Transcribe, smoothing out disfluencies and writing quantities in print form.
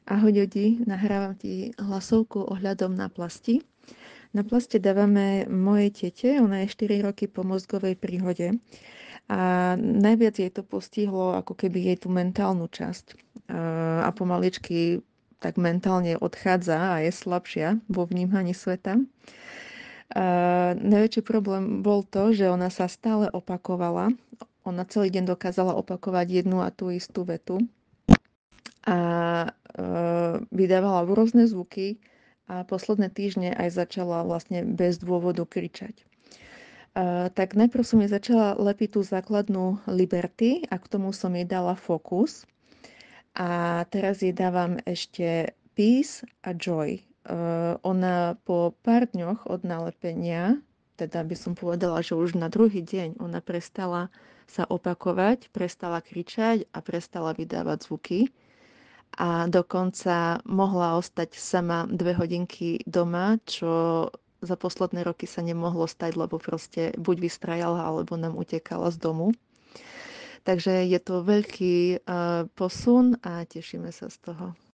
Ahoj ľudí, nahrávam ti hlasovku ohľadom na plasti. Na plaste dávame mojej tete, ona je 4 roky po mozgovej príhode a najviac jej to postihlo ako keby jej tú mentálnu časť a pomaličky tak mentálne odchádza a je slabšia vo vnímaní sveta. Najväčší problém bol to, že ona sa stále opakovala. Ona celý deň dokázala opakovať jednu a tú istú vetu a vydávala rôzne zvuky a posledné týždne aj začala vlastne bez dôvodu kričať. Tak najprv som jej začala lepiť tú základnú Liberty a k tomu som jej dala Focus. A teraz jej dávam ešte Peace a Joy. Ona po pár dňoch od nalepenia, teda by som povedala, že už na druhý deň ona prestala sa opakovať, prestala kričať a prestala vydávať zvuky. A dokonca mohla ostať sama 2 hodinky doma, čo za posledné roky sa nemohlo stať, lebo proste buď vystrajala, alebo nám utekala z domu. Takže je to veľký posun a tešíme sa z toho.